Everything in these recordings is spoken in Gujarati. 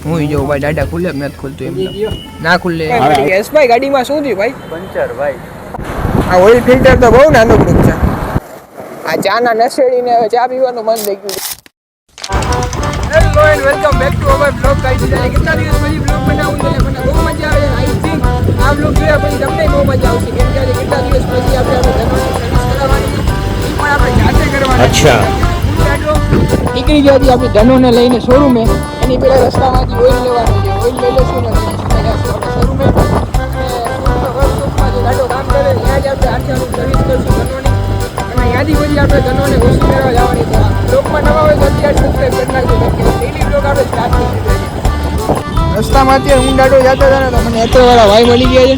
હું જો ભાઈ દાડા ખુલે કે નથી ખુલતું એમ ના ખુલે એસ ભાઈ ગાડીમાં શું થયું ભાઈ પંચર ભાઈ આ ઓઇલ ફિલ્ટર તો બહુ નાનું ગ્રુપ છે આ ચાના નસેડીને હવે ચા પીવાનું મન થઈ ગયું hello and welcome back to our blog guys કેટલા દિવસ પછી બ્લોગ બનાવું છે મને બહુ મજા આવે આઈ થિંક આ બ્લોગ જોયા પછી તમને બહુ મજા આવશે કેમ કે આજે કેટલા દિવસ પછી આપણે સર્વિસ કરાવવાની પણ આપણે જાતે કરવાની અચ્છા નીકળી ગયા હતી આપણી ધનોને લઈને શોરૂમે એની પહેલા રસ્તામાંથી ઓઇલ લેવાનું છે ઓઇલ લઈ લેશું ને પછી સીધા જશું આપણે શોરૂમે અને વર્કશોપમાં જે ગાડો કામ કરે ત્યાં જ આપણે આખી સર્વિસ કરશું ધનોની અને ત્યાંથી પછી આપણે ધનોને વોશિંગ કરવા જવાની છે બ્લોગમાં નવા હોય તો અત્યારે સબસ્ક્રાઈબ કરી નાખજો કેમ કે ડેલી બ્લોગ આપણે સ્ટાર્ટ કરી દીધો છે રસ્તામાં અત્યારે હું ગાડો જતો હતો ને તો મને અત્યારવાળા ભાઈ મળી ગયા છે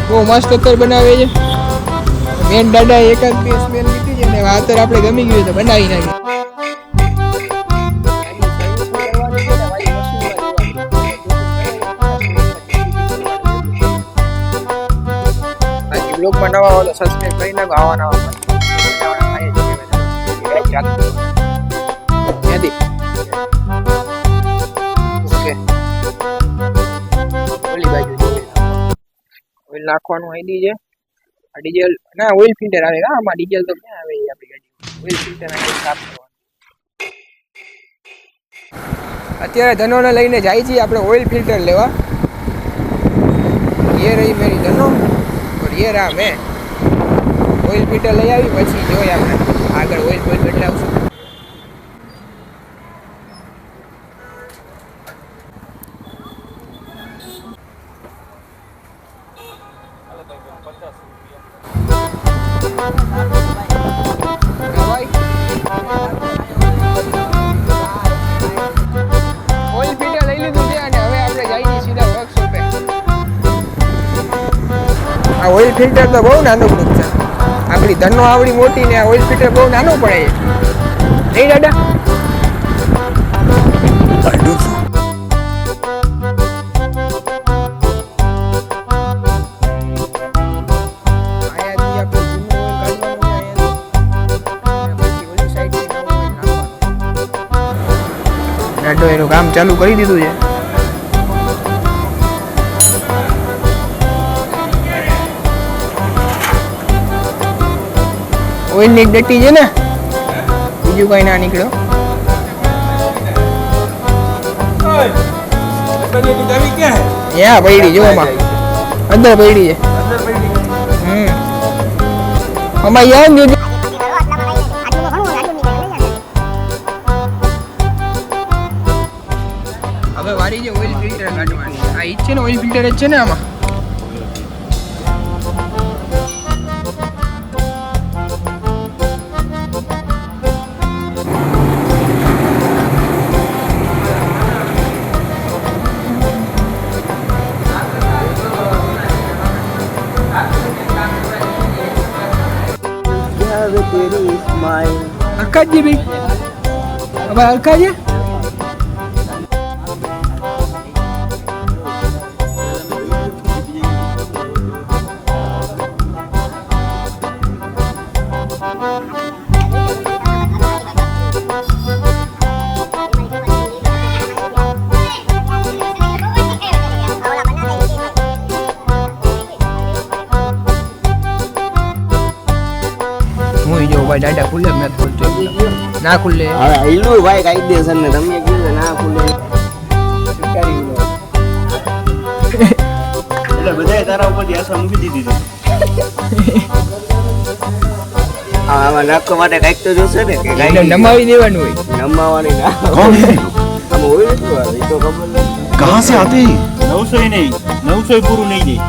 બહુ મસ્ત અત્તર બનાવે છે મેન દાદા એકાદ બે સ્મેલ લીધી છે ને અત્યારે આપણે ગમી ગયું તો બનાવી નાખી બ્લોગમાં નવા હોય તો સબસ્ક્રાઇબ કરી નાખો આવા નવા ત્યાંથી ઓકે ઓલી બાજુ ઓઇલ નાખવાનું આઈડી છે આ ડીઝલ ના ઓઇલ ફિલ્ટર આવે હા આમાં ડીઝલ તો ક્યાં આવે આપણી ગાડી ઓઇલ ફિલ્ટર નાખી સાફ કરવાનું અત્યારે ધનોને લઈને જાય છીએ આપણે ઓઇલ ફિલ્ટર લેવા ये रही मेरी धनो और ये रहा मैं ઓઇલ ફિલ્ટર લઈ આવી પછી જોઈએ આપણે આગળ ઓઇલ બદલાવશું ઓઇલ ફિલ્ટર લઈ લીધું છે અને હવે આપણે જઈએ સીધા વર્કશોપે આ ઓઇલ ફિલ્ટર તો બહુ નાનું ગ્રુપ છે આપણી ધનો આવડી મોટી ને આ ઓઇલ ફિલ્ટર બહુ નાનું પડે છે નહીં દાદા દાદો એનું કામ ચાલુ કરી દીધું છે ઓઇલ ની ડટી છે ને બીજું કઈ ના નીકળ્યો યા પડી જો માં અંદર પડી છે અમાર યાર ને હવે વારી જે ઓઇલ ફિલ્ટર કાઢવાની આ ઈ છે ને ઓઇલ ફિલ્ટર જ છે ને આમાં અરકાજી ભાઈ હવે અરકાજી જો ભાઈ દાડા ખુલે નથી ખુલતું ના ખુલે હવે આઈલું ભાઈ કાયદેસર ને તમે કીધું ના ખુલે એટલે બધાય તારા ઉપર આશા મૂકી દીધી આમાં નાખવા માટે કાંઈક તો જોશે ને કે કાંઈ નમાવી દેવાનું હોય નમાવાની ના આમાં હોય જ એ તો ખબર નહીં कहाँ से आते हैं 900 ही नहीं 900 पूરું नहीं જાય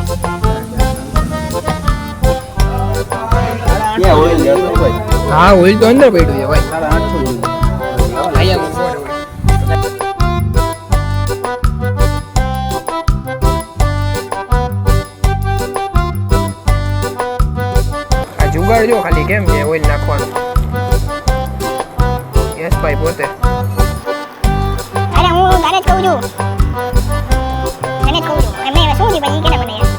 ક્યાં ઓઇલ લેતો ભાઈ હા ઓઇલ તો અંદર પડ્યું છે ભાઈ 800 આ જુગાડ જો ખાલી કેમ છે ઓઇલ નાખવાનું યસ ભાઈ પોતે અરે હું તને જ કહું છું મેં શું થી ભાઈ કેને મને યાર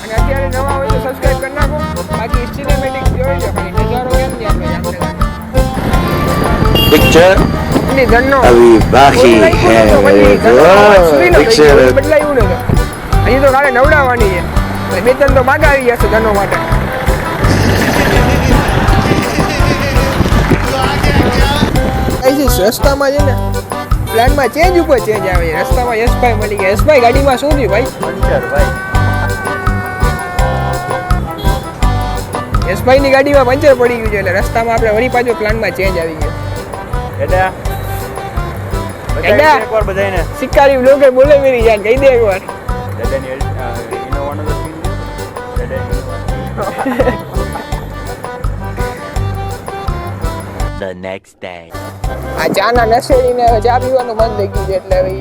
અને અત્યારે નવા હોય તો સબસ્ક્રાઇબ કરી નાખો. બાકી સિનેમેટિક જોઈ લો ખાલી નજારો કેમ છે આપણે જામનગર. पिक्चर એટલી ધનનો अभी बाकी है पिक्चर બદલાયું ને હજી તો ખાલી નવડાવવાની છે અને બે ત્રણ તો માગા આવી જશે ધનો માટે. રસ્તામાં છે ને પ્લાનમાં ચેન્જ ઉપર ચેન્જ આવે છે. રસ્તામાં યશભાઈ મળી ગયા. યશભાઈ ગાડીમાં શું થયું ભાઈ? પંચર ભાઈ. યશભાઈની ગાડીમાં પંચર પડી ગયું છે એટલે રસ્તામાં આપણે વળી પાછો પ્લાનમાં ચેન્જ આવી ગયો. એડા એડા. એકવાર બધાયને શિકારી બ્લોગે બોલે મેરી જાન કહી દે એકવાર. દાદાની ઇનોવાનો તો સીન દાદાની The next day. આ ચાના નશેડીને હવે ચા પીવાનું બંધ થઈ ગયું છે એટલે હવે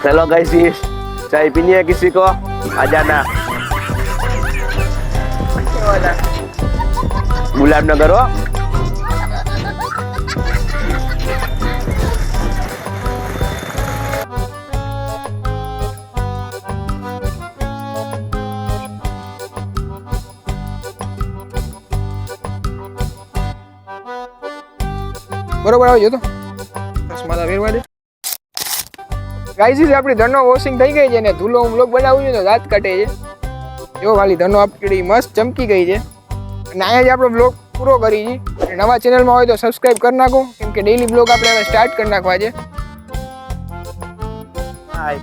हेलो गाइस चाय पीनी है किसी को आ जाना गुलाब नगर हो બરોબર આવજો તો ચશ્મા ફેરવા દે. ગાઈઝ આપણી ધનો વોશિંગ થઈ ગઈ છે ને ધૂલો હું બ્લોગ બનાવું છું તો દાંત કાઢે છે. જો ખાલી ધનો આપણી મસ્ત ચમકી ગઈ છે અને અહીંયા જ આપણો બ્લોગ પૂરો કરી છે. નવા ચેનલમાં હોય તો સબસ્ક્રાઇબ કરી નાખો કેમ કે ડેઈલી બ્લોગ આપણે હવે સ્ટાર્ટ કરી નાખવા છે. હાય